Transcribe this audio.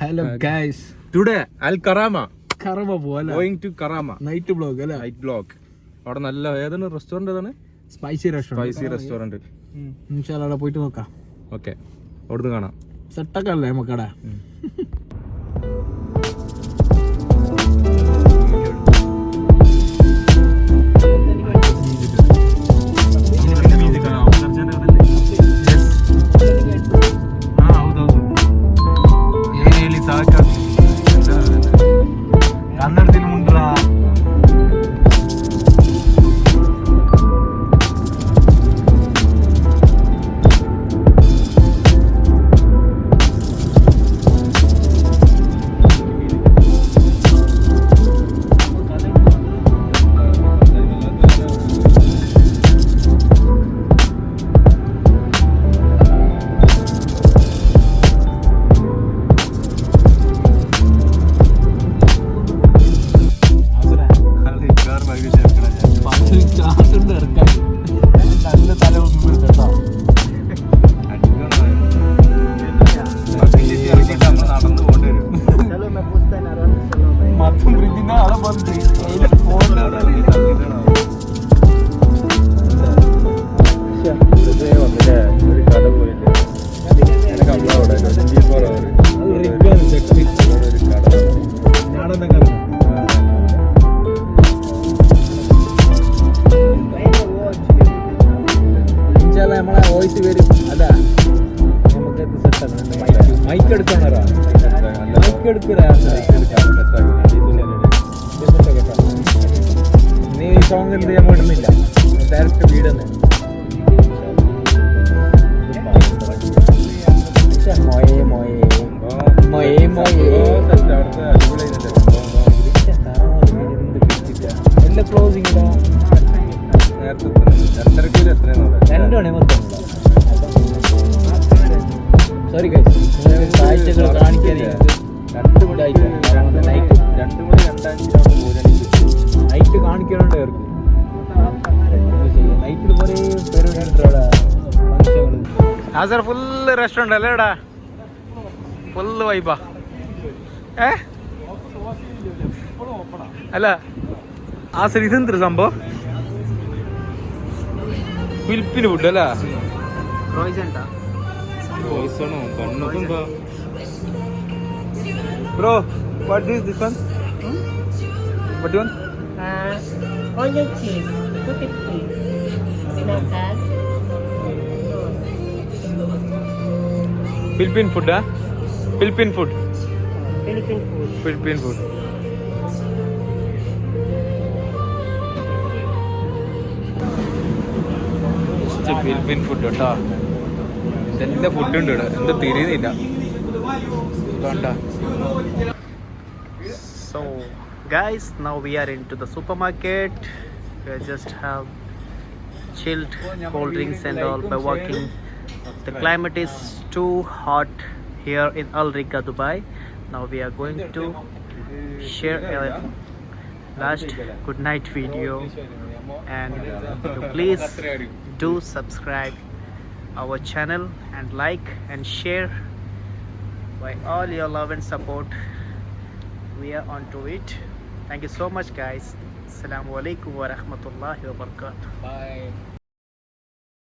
Hello guys. Today Al Karama going to Karama night blog അല്ലേ? Night blog. അവിടെ നല്ല ഏതാണ് റെസ്റ്റോറന്റ്? ഏതാണ്? Spicy restaurant. ഇൻഷാല്ലാ അവിടെ പോയിട്ട് നോക്കാം. ഓക്കെ, അവിടുന്ന് കാണാം. സെറ്റൊക്കെ അല്ലേ നമുക്കടെ? ಕನ್ನಡದಲ್ಲಿ ಮುಂದ್ರ നമ്മളെ വോയിസ് വരും. അതാ നമുക്ക് മൈക്ക് എടുക്കണ നീ ഈ സോങ് എന്ത് ചെയ്യാൻ വിടുന്നില്ല, ഡയറക്റ്റ് വീട് തന്നെ. എല്ലാ ക്ലോസിംഗ് 2 മണി മൊത്തം. സോറി ഗൈസ്, കാഴ്ചകൾ കാണിക്കാൻ നൈറ്റ് കാണിക്കാനുണ്ട് അവർക്ക്. നൈറ്റിൽ കുറേ പേര് ഫുള്ള് റെസ്റ്റോറൻറ്റ് അല്ലേ ഇവിടെ? ഫുള്ള് വൈബാ. അല്ല ആസർ ഇതെന്തൊരു സംഭവം? ഫിലിപ്പിന് ഫുഡ് അല്ല? Bro, what is this one? What do you want? Onion cheese, 250. Pinatas. Philippine food, huh? Philippine food. Philippine food. Philippine food. Philippine food കേട്ടോ. ഇതെല്ലാം ഫുഡ് ഉണ്ട് ഇവിടെ, എന്താ തിരിയുന്നില്ല. So guys, now we are into the supermarket. We just have chilled cold drinks and all by walking. The climate is too hot here in Al Rika, Dubai. Now we are going to share a last good night video, and please do subscribe our channel and like and share. By all your love and support, we are on to it. Thank you so much guys. Assalamu alaikum wa rahmatullahi wa barakatuh. Bye.